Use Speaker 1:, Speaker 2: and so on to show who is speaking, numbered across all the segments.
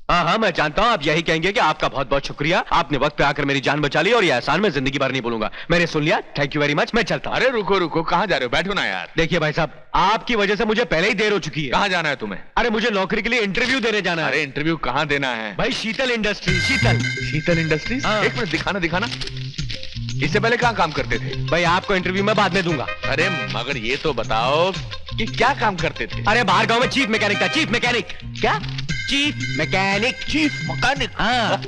Speaker 1: हाँ हाँ, मैं जानता हूँ आप यही कहेंगे कि आपका बहुत बहुत शुक्रिया, आपने वक्त पे आकर मेरी जान बचा ली और ये एहसान मैं जिंदगी भर नहीं भूलूंगा। मैंने सुन लिया, थैंक यू वेरी मच, मैं चलता हूँ।
Speaker 2: अरे रुको रुको, कहाँ जा रहे हो? बैठो ना यार।
Speaker 1: देखिए भाई साहब, आपकी वजह से मुझे पहले ही देर हो चुकी है।
Speaker 2: कहाँ जाना है तुम्हें?
Speaker 1: अरे मुझे नौकरी के लिए इंटरव्यू देने जाना है।
Speaker 2: अरे इंटरव्यू कहाँ देना है
Speaker 1: भाई? शीतल इंडस्ट्री। शीतल
Speaker 2: शीतल इंडस्ट्रीज?
Speaker 1: हाँ।
Speaker 2: एक मिनट, दिखाना दिखाना। इससे पहले कहाँ काम करते थे?
Speaker 1: भाई आपको इंटरव्यू मैं बाद में दूंगा।
Speaker 2: अरे मगर ये तो बताओ कि क्या काम करते थे?
Speaker 1: अरे बाहर गांव में चीफ मैकेनिक था। Chief mechanic. क्या? Chief mechanic.
Speaker 2: Chief mechanic?
Speaker 1: हाँ।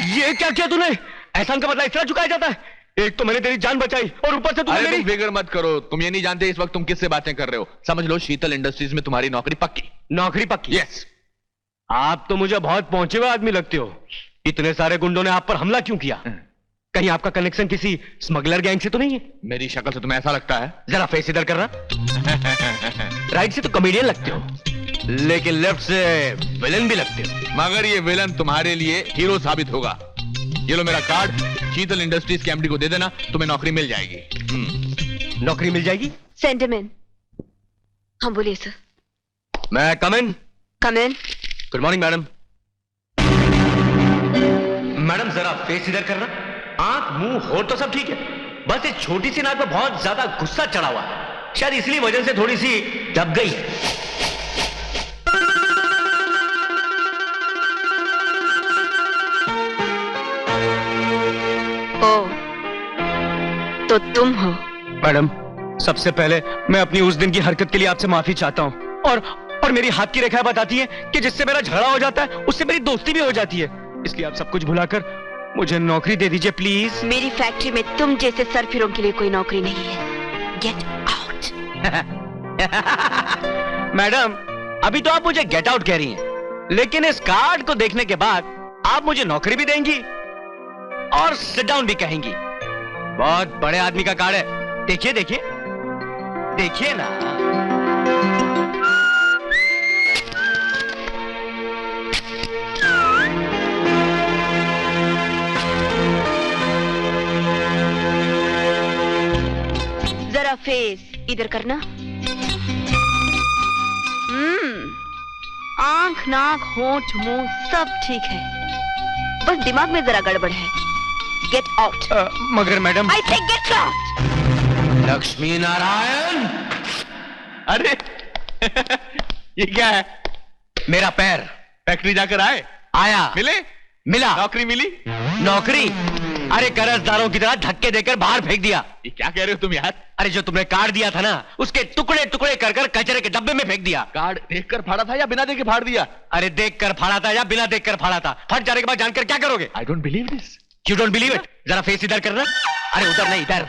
Speaker 1: ये क्या किया तूने? एहसान का बदला इस तरह चुकाया जाता है? एक तो मैंने तेरी जान बचाई और ऊपर से तूने मेरी...
Speaker 2: तुम फिक्र मत करो, तुम ये नहीं जानते इस वक्त तुम किससे बातें कर रहे हो। समझ लो शीतल इंडस्ट्रीज में तुम्हारी नौकरी पक्की।
Speaker 1: नौकरी पक्की?
Speaker 2: यस।
Speaker 1: आप तो मुझे बहुत पहुंचे हुए आदमी लगते हो। इतने सारे गुंडों ने आप पर हमला क्यों किया? कहीं आपका कनेक्शन किसी स्मगलर गैंग से तो नहीं है?
Speaker 2: मेरी शक्ल से तुम्हें ऐसा लगता है?
Speaker 1: जरा फेस इधर करना। राइट से तो कॉमेडियन लगते हो, लेकिन लेफ्ट से विलन भी लगते हो।
Speaker 2: मगर ये विलन तुम्हारे लिए हीरो साबित होगा। ये लो मेरा कार्ड, शीतल इंडस्ट्रीज के एमडी को दे देना, तुम्हें नौकरी मिल जाएगी।
Speaker 1: नौकरी मिल जाएगी?
Speaker 3: सेंटरमैन। हाँ बोलिए सर।
Speaker 1: मैं come in?
Speaker 3: Come in.
Speaker 1: Good morning madam. Madam जरा फेस इधर करना। आंख मुंह होठ तो सब ठीक है, बस एक छोटी सी नाक पे बहुत ज्यादा गुस्सा चढ़ा हुआ है, शायद इसलिए वजह से थोड़ी सी दब गई है।
Speaker 3: ओ, तो तुम हो?
Speaker 1: मैडम सबसे पहले मैं अपनी उस दिन की हरकत के लिए आपसे माफी चाहता हूँ, और मेरी हाथ की रेखाएं बताती है कि जिससे मेरा झगड़ा हो जाता है उससे मेरी दोस्ती भी हो जाती है। इसलिए आप सब कुछ भुलाकर मुझे नौकरी दे दीजिए प्लीज।
Speaker 3: मेरी फैक्ट्री में तुम जैसे सरफिरों के लिए कोई नौकरी नहीं है। Get out.
Speaker 1: मैडम अभी तो आप मुझे गेट आउट कह रही हैं, लेकिन इस कार्ड को देखने के बाद आप मुझे नौकरी भी देंगी और सिट डाउन भी कहेंगी। बहुत बड़े आदमी का कार्ड है, देखिए देखिए देखिए ना।
Speaker 3: जरा फेस इधर करना। आंख नाक होंठ मुंह सब ठीक है, बस दिमाग में जरा गड़बड़ है। Get out.
Speaker 1: मगर मैडम
Speaker 3: आई से गेट आउट।
Speaker 1: लक्ष्मी नारायण।
Speaker 2: अरे ये क्या है?
Speaker 1: मेरा पैर।
Speaker 2: फैक्ट्री जाकर आए?
Speaker 1: आया।
Speaker 2: मिले?
Speaker 1: मिला।
Speaker 2: नौकरी मिली?
Speaker 1: नौकरी? अरे कर्जदारों की तरह धक्के देकर बाहर फेंक दिया।
Speaker 2: ये क्या कह रहे हो तुम यार?
Speaker 1: अरे जो तुमने कार्ड दिया था ना, उसके टुकड़े टुकड़े कर कर कचरे के डब्बे में फेंक दिया।
Speaker 2: कार्ड देखकर फाड़ा था या बिना देखे फाड़ दिया?
Speaker 1: अरे देख कर फाड़ा था या बिना देख कर फाड़ा था? फट जाने के बाद जानकर क्या करोगे?
Speaker 2: I don't believe this.
Speaker 1: You don't believe it? जरा फेस इधर करना। अरे उधर नहीं, इधर।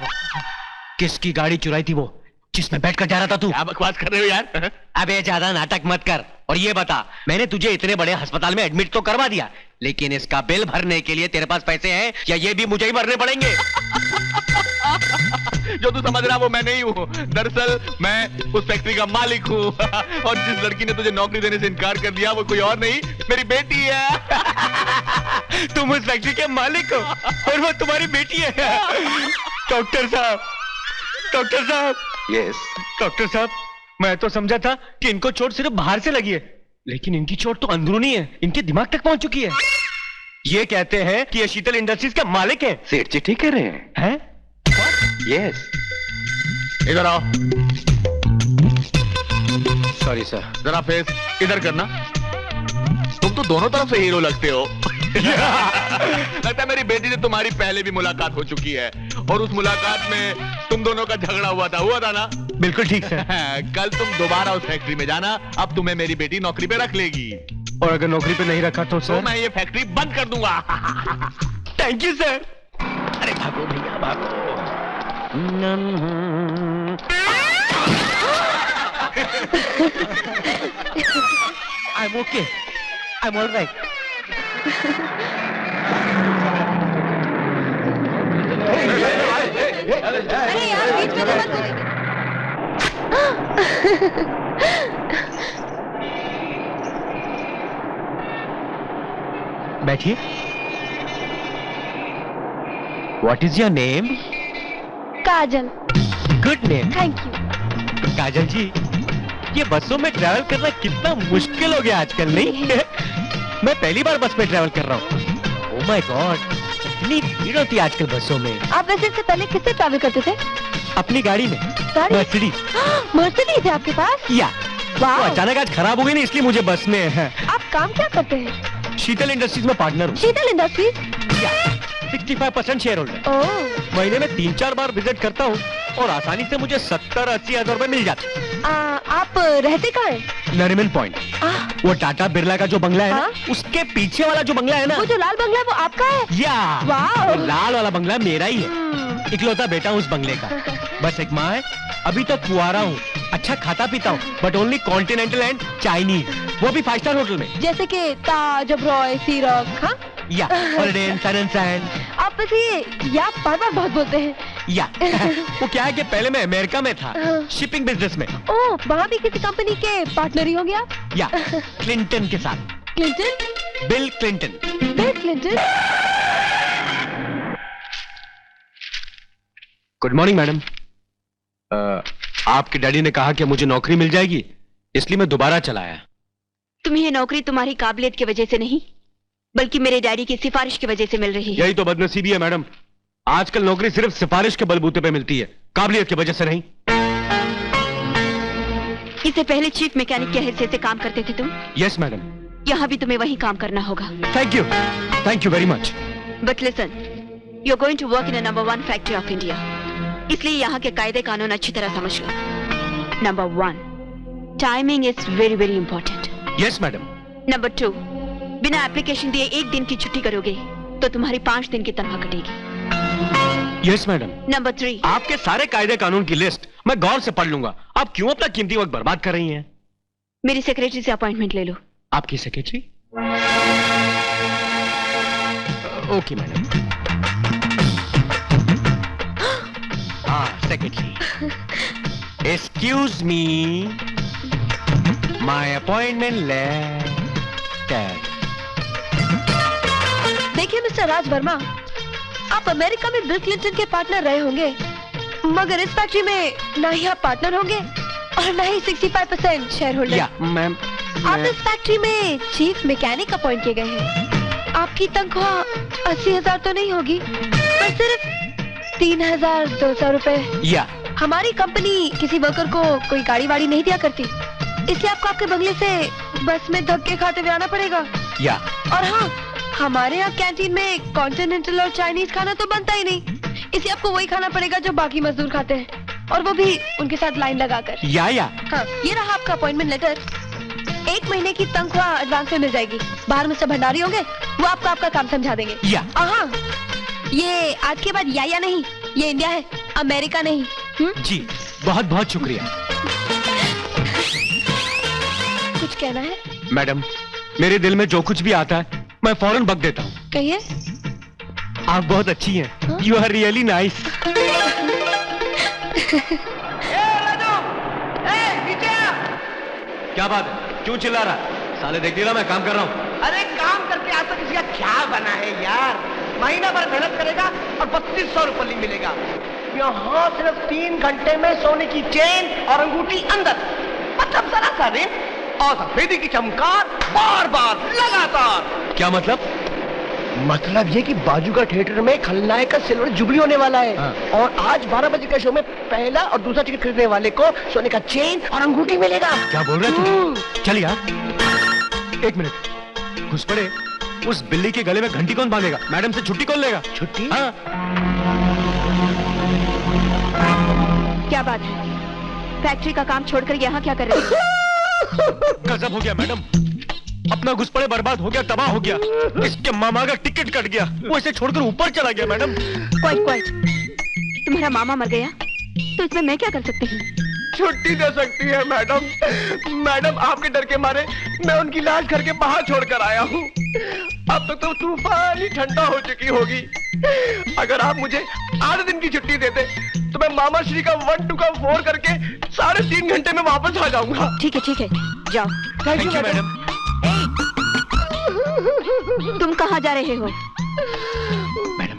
Speaker 1: किसकी गाड़ी चुराई थी वो जिसमें बैठकर जा रहा था तू?
Speaker 2: क्या बकवास कर रहे हो यार?
Speaker 1: अबे ज्यादा नाटक मत कर। और ये बता, मैंने तुझे इतने बड़े अस्पताल में एडमिट तो करवा दिया, लेकिन इसका बिल भरने के लिए तेरे पास पैसे हैं या ये भी मुझे ही भरने पड़ेंगे?
Speaker 2: जो तू समझ रहा वो मैं नहीं हूँ। दरअसल मैं उस फैक्ट्री का मालिक हूँ और जिस लड़की ने तुझे नौकरी देने से इनकार कर दिया वो कोई और नहीं, मेरी बेटी है।
Speaker 1: तुम उस फैक्ट्री के मालिक हो और वो तुम्हारी बेटी है? डॉक्टर साहब, डॉक्टर साहब।
Speaker 2: यस
Speaker 1: डॉक्टर साहब, मैं तो समझा था कि इनको चोट सिर्फ बाहर से लगी है, लेकिन इनकी चोट तो अंदरूनी है, इनके दिमाग तक पहुंच चुकी है। ये कहते हैं कि ये शीतल इंडस्ट्रीज के मालिक हैं।
Speaker 2: सेठ जी ठीक कह रहे हैं? यस। इधर आओ।
Speaker 1: Sorry sir.
Speaker 2: जरा फेस इधर करना। तुम तो दोनों तरफ से हीरो लगते हो। लगता है मेरी बेटी से तुम्हारी पहले भी मुलाकात हो चुकी है और उस मुलाकात में तुम दोनों का झगड़ा हुआ था ना?
Speaker 1: बिल्कुल ठीक सर।
Speaker 2: कल तुम दोबारा उस फैक्ट्री में जाना, अब तुम्हें मेरी बेटी नौकरी पे रख लेगी।
Speaker 1: और अगर नौकरी पे नहीं रखा तो सर?
Speaker 2: तो मैं ये फैक्ट्री बंद कर दूंगा।
Speaker 1: Thank you sir. अरे भागो भैया भागो। I'm okay. I'm all right.
Speaker 3: अरे यार बीच में तो मत।
Speaker 1: बैठिए। What is your name?
Speaker 3: Kajal.
Speaker 1: Good name.
Speaker 3: Thank you.
Speaker 1: Kajal ji, ये बसों में ट्रैवल करना कितना मुश्किल हो गया आजकल, नहीं? मैं पहली बार बस में ट्रैवल कर रहा हूँ। ओह माय गॉड, इतनी भीड़ होती है आजकल बसों में।
Speaker 3: आप वैसे इससे पहले किससे ट्रैवल करते थे?
Speaker 1: अपनी गाड़ी में,
Speaker 3: गाड़ी?
Speaker 1: मर्सिडीज।
Speaker 3: मर्सिडीज है आपके पास?
Speaker 1: या
Speaker 3: वाह।
Speaker 1: वो अचानक आज खराब हो गई ना, इसलिए मुझे बस में है।
Speaker 3: आप काम क्या करते हैं?
Speaker 1: शीतल इंडस्ट्रीज में पार्टनर हूँ।
Speaker 3: शीतल इंडस्ट्रीज?
Speaker 1: या 65% शेयर होल्डर।
Speaker 3: ओह।
Speaker 1: महीने में 3-4 बार विजिट करता हूँ और आसानी से मुझे 70-80 हजार रुपए मिल जाते हैं।
Speaker 3: आप रहते कहाँ हैं?
Speaker 1: नरीमन पॉइंट। वो टाटा बिरला का जो बंगला है
Speaker 3: हाँ?
Speaker 1: ना, उसके पीछे वाला जो बंगला है ना,
Speaker 3: वो जो लाल बंगला है वो आपका है?
Speaker 1: या
Speaker 3: वाह।
Speaker 1: वो लाल वाला बंगला मेरा ही है। इकलौता बेटा हूँ उस बंगले का। बस एक माँ है, अभी तो कुंवारा हूँ, अच्छा खाता पीता हूँ, but only continental and Chinese, वो भी 5 स्टार होटल में।
Speaker 3: जैसे कि ताज, अब्रॉय, सीरक। हाँ?
Speaker 1: या holiday in sun and sand.
Speaker 3: आप वैसे या बार-बार बहुत बोलते हैं।
Speaker 1: या वो क्या है कि पहले मैं अमेरिका में था, शिपिंग बिजनेस में।
Speaker 3: ओह, वहाँ भी किसी कंपनी के पार्टनर ही होंगे आप?
Speaker 1: या क्लिंटन के साथ।
Speaker 3: Clinton?
Speaker 1: Bill Clinton.
Speaker 3: Bill Clinton?
Speaker 1: Good morning madam. आपके डैडी ने कहा कि मुझे नौकरी मिल जाएगी, इसलिए मैं दोबारा चला आया।
Speaker 3: तुम्हें ये नौकरी तुम्हारी काबिलियत की वजह से नहीं, बल्कि मेरे डैडी की सिफारिश की वजह से मिल रही है।
Speaker 1: यही तो बदनसीबी है मैडम, आजकल नौकरी सिर्फ सिफारिश के बलबूते पे मिलती है, काबिलियत की वजह से नहीं।
Speaker 3: इससे पहले चीफ मैकेनिक के हैसियत से काम करते थे तुम?
Speaker 1: Yes madam.
Speaker 3: यहाँ भी तुम्हें वही काम करना होगा।
Speaker 1: Thank you very much.
Speaker 3: But listen, you are going to work in a number 1 factory of India, इसलिए यहाँ के कायदे कानून अच्छी तरह समझ लो। Number 1, timing is very very important.
Speaker 1: Yes madam.
Speaker 3: Number 2, बिना एप्लीकेशन दिए 1 दिन की छुट्टी करोगे तो तुम्हारी 5 दिन की तनख्वाह कटेगी।
Speaker 1: Yes madam.
Speaker 3: नंबर 3,
Speaker 1: आपके सारे कायदे कानून की लिस्ट मैं गौर से पढ़ लूंगा। आप क्यों अपना कीमती वक्त बर्बाद कर रही हैं?
Speaker 3: मेरी सेक्रेटरी से अपॉइंटमेंट ले लो।
Speaker 1: आपकी सेक्रेटरी? Okay madam. हाँ, secretary. Excuse me, my appointment letter.
Speaker 3: देखिए मिस्टर राज वर्मा, आप अमेरिका में बिल क्लिंटन के पार्टनर रहे होंगे, मगर इस फैक्ट्री में ना ही आप पार्टनर होंगे और ना ही 65% शेयर होल्डर।
Speaker 1: या मैम,
Speaker 3: आप इस फैक्ट्री में चीफ मैकेनिक अपॉइंट किए गए हैं। आपकी तनख्वाह 80,000 तो नहीं होगी, पर सिर्फ 3,200 रुपए।
Speaker 1: या
Speaker 3: हमारी कंपनी किसी वर्कर को कोई गाड़ी वाड़ी नहीं दिया करती, इसलिए आपको आपके बंगले से बस में धक्के खाते हुए आना पड़ेगा।
Speaker 1: या
Speaker 3: और हाँ, हमारे यहाँ कैंटीन में कॉन्टिनेंटल और चाइनीज खाना तो बनता ही नहीं, इसलिए आपको वही खाना पड़ेगा जो बाकी मजदूर खाते हैं, और वो भी उनके साथ लाइन लगाकर।
Speaker 1: या
Speaker 3: हाँ, ये रहा आपका अपॉइंटमेंट लेटर। 1 महीने की तनख्वाह एडवांस में मिल जाएगी। बाहर मिस्टर भंडारी होंगे, वो आपको आपका काम समझा देंगे।
Speaker 1: या
Speaker 3: हाँ, ये आज के बाद या नहीं, ये इंडिया है, अमेरिका नहीं।
Speaker 1: जी, बहुत बहुत शुक्रिया।
Speaker 3: कुछ कहना है?
Speaker 1: मैडम, मेरे दिल में जो कुछ भी आता है मैं फौरन बक देता हूँ।
Speaker 3: कहिए।
Speaker 1: आप बहुत अच्छी हैं। You are really nice. क्या बात है, क्यों चिल्ला रहा? साले देख लिया मैं काम कर रहा हूँ।
Speaker 4: अरे काम करके आज तक किसी का क्या बना है यार? महीना भर मेहनत करेगा और 3200 रुपये नहीं मिलेगा। यहाँ सिर्फ 3 घंटे में सोने की चेन और अंगूठी अंदर, मतलब जरा सा रिंग और सफेदी की चमकार बार बार लगातार।
Speaker 1: क्या मतलब?
Speaker 4: मतलब ये कि बाजू का थिएटर में खलनायक का सिल्वर जुबली होने वाला है।
Speaker 1: हाँ।
Speaker 4: और आज 12 बजे के शो में पहला और दूसरा टिकट खरीदने वाले को सोने का चेन और अंगूठी मिलेगा।
Speaker 1: क्या बोल रहे तू? चल यार, 1 मिनट। घुस पड़े, उस बिल्ली के गले में घंटी कौन बांधेगा? मैडम से छुट्टी कौन लेगा?
Speaker 4: छुट्टी?
Speaker 1: हाँ।
Speaker 3: क्या बात है, फैक्ट्री का काम छोड़कर यहाँ क्या कर रहे हैं?
Speaker 1: गजब हो गया मैडम, अपना घुस पड़े बर्बाद हो गया, तबाह हो गया। इसके मामा का टिकट कट गया, वो इसे छोड़कर ऊपर चला गया। मैडम
Speaker 3: क्वाइट क्वाइट, तुम्हारा मामा मर गया तो इसमें मैं क्या कर सकती हूँ?
Speaker 4: छुट्टी दे सकती है मैडम। मैडम, आपके डर के मारे मैं उनकी लाश घर के बाहर छोड़कर आया हूँ। अब तक तो तूफान ही ठंडा हो चुकी होगी। अगर आप मुझे आधे दिन की छुट्टी देते तो मैं मामा श्री का 1 2 का 4 करके 3.5 घंटे में वापस आ जाऊंगा।
Speaker 3: ठीक है, जाओ।
Speaker 1: Thank you madam.
Speaker 3: तुम कहाँ जा रहे हो?
Speaker 1: मैडम,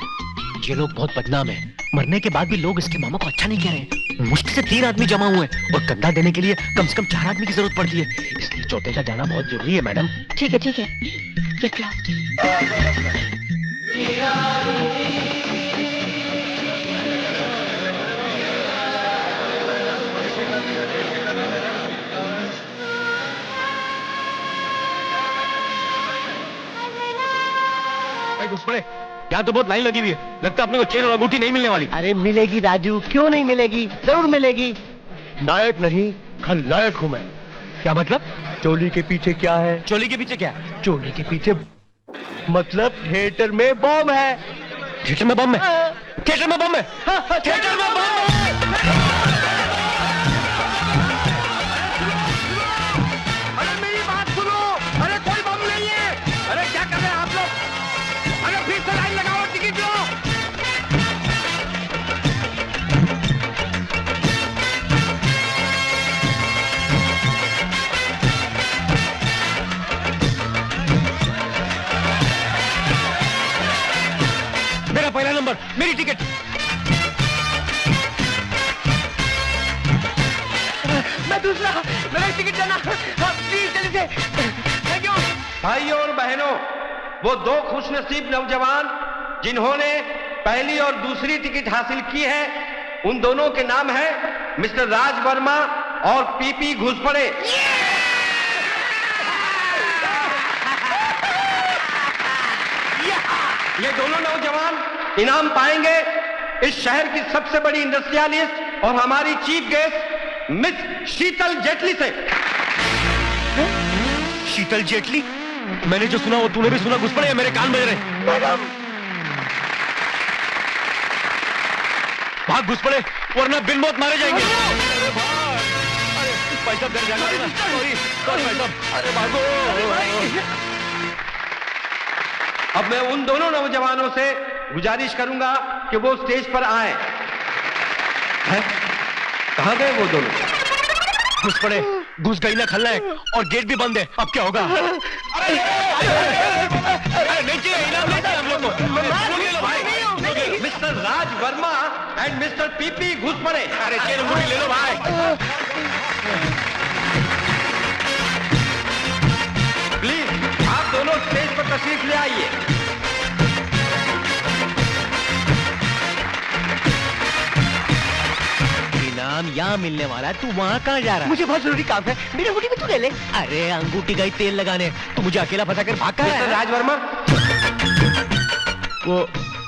Speaker 1: ये लोग बहुत बदनाम है, मरने के बाद भी लोग इसके मामा को अच्छा नहीं कह रहे हैं। मुश्किल से 3 आदमी जमा हुए हैं और कंधा देने के लिए कम से कम 4 आदमी की जरूरत पड़ती है, इसलिए चौथे का जाना बहुत जरूरी है मैडम।
Speaker 3: ठीक है ठीक है, गेट लॉस्ट।
Speaker 1: घुसपड़े, यहाँ तो बहुत लाइन लगी हुई है, लगता है अपने को चेन और अंगूठी नहीं मिलने वाली।
Speaker 4: अरे मिलेगी राजू, क्यों नहीं मिलेगी, जरूर मिलेगी। नायक नहीं खलनायक हूँ मैं।
Speaker 1: क्या मतलब?
Speaker 4: चोली के पीछे क्या है?
Speaker 1: चोली के पीछे क्या?
Speaker 4: चोली के पीछे मतलब थिएटर में बम है।
Speaker 1: थिएटर में बम है? थिएटर में बम है? थिएटर में बम है?
Speaker 4: अरे मेरी बात सुनो, अरे कोई बम नहीं है। अरे क्या कर रहे हैं आप लोग? अरे फिर से लाइन लगाओ, टिकट लो।
Speaker 1: मेरा पहला नंबर, मेरी टिकट।
Speaker 4: मैं दूसरा, मेरा टिकट देना प्लीज, जल्दी से। Thank you. भाइयों और बहनों, वो 2 खुशनसीब नौजवान जिन्होंने पहली और दूसरी टिकट हासिल की है, उन दोनों के नाम है मिस्टर राज वर्मा और पीपी घुसपड़े। ये दोनों नौजवान इनाम पाएंगे इस शहर की सबसे बड़ी इंडस्ट्रियलिस्ट और हमारी चीफ गेस्ट मिस शीतल जेटली से।
Speaker 1: शीतल जेटली? मैंने जो सुना वो तूने भी सुना घुसपड़े, मेरे कान बज रहे।
Speaker 4: मैडम
Speaker 1: भाग घुसपड़े, वरना बिन मौत मारे जाएंगे। अरे भाई साहब, डर जाएगा। सॉरी भाई साहब। अरे भागो।
Speaker 4: अब मैं उन दोनों नौजवानों से गुजारिश करूंगा कि वो स्टेज पर आए। कहां गए वो दोनों?
Speaker 1: घुसपड़े, घुस गई ना खलनायक, और गेट भी बंद है, अब क्या होगा? अरे नहीं चाहिए, इनाम नहीं चाहिए हम लोग को। भाई
Speaker 4: mister Raj Verma and mister PP घुसपड़े।
Speaker 1: अरे चेन अंगूठी ले लो भाई।
Speaker 4: प्लीज आप दोनों स्टेज पर तशरीफ ले आइए।
Speaker 1: इनाम यहाँ मिलने वाला है, तू वहाँ कहाँ जा रहा है?
Speaker 4: मुझे बहुत जरूरी काम है, मेरी अंगूठी भी तू ले ले।
Speaker 1: अरे अंगूठी का ही तेल लगाने, तू मुझे अकेला फंसा कर भाग कहाँ
Speaker 4: मिस्टर
Speaker 1: है?
Speaker 4: राज वर्मा,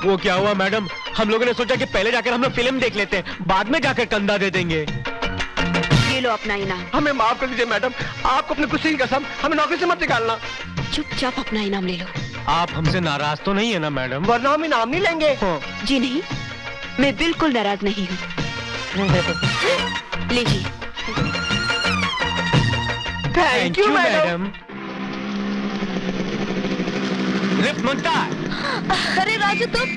Speaker 1: वो क्या हुआ मैडम? हम लोगों ने सोचा कि पहले जाकर हम लोग फिल्म देख लेते हैं, बाद में जाकर कंधा दे देंगे।
Speaker 3: ये लो अपना इनाम।
Speaker 4: हमें माफ कर दीजिए मैडम, आपको अपनी खुशी की कसम, हमें नौकरी से मत निकालना।
Speaker 3: चुपचाप अपना इनाम ले लो।
Speaker 1: आप हमसे नाराज तो नहीं है ना मैडम?
Speaker 4: वरना हम इनाम नहीं लेंगे।
Speaker 3: जी नहीं, मैं बिल्कुल नाराज नहीं हूँ। लीजिए।
Speaker 4: Thank you madam.
Speaker 1: लिफ्ट मांगता है।
Speaker 3: अरे राजू, तुम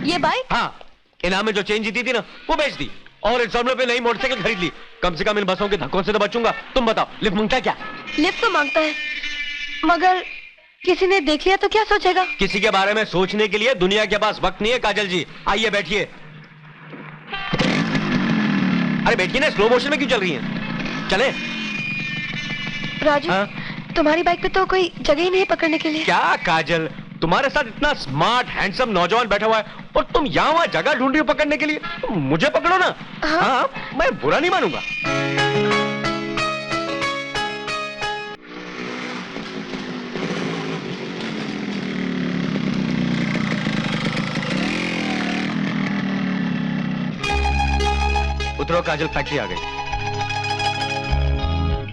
Speaker 3: ये बाइक?
Speaker 1: हाँ, इनाम में जो चेन जीती थी ना, वो बेच दी और इंस्टॉलमेंट पे नई मोटरसाइकिल खरीद ली। कम से कम इन बसों के धक्कों से तो बचूंगा। तुम बताओ, लिफ्ट मांगता क्या?
Speaker 3: लिफ्ट तो मांगता है, मगर किसी ने देख लिया तो क्या सोचेगा?
Speaker 1: किसी के बारे में सोचने के लिए दुनिया के पास वक्त नहीं है काजल जी। आइए बैठिए। अरे बैठिए ना, स्लो मोशन में क्यों चल रही हैं? चले।
Speaker 3: राजू,
Speaker 1: हाँ?
Speaker 3: तुम्हारी बाइक पे तो कोई जगह ही नहीं पकड़ने के लिए।
Speaker 1: क्या काजल, तुम्हारे साथ इतना स्मार्ट हैंडसम नौजवान बैठा हुआ है और तुम यहाँ वहाँ जगह ढूंढ रही हो पकड़ने के लिए? तुम मुझे पकड़ो ना। हाँ, मैं बुरा नहीं मानूंगा। उतरो काजल, फैक्ट्री आ गई।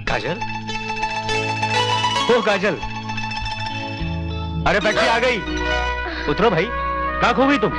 Speaker 1: काजल, ओ काजल, अरे फैक्ट्री आ गई। उतरो भाई, कहाँ खो गई तुम?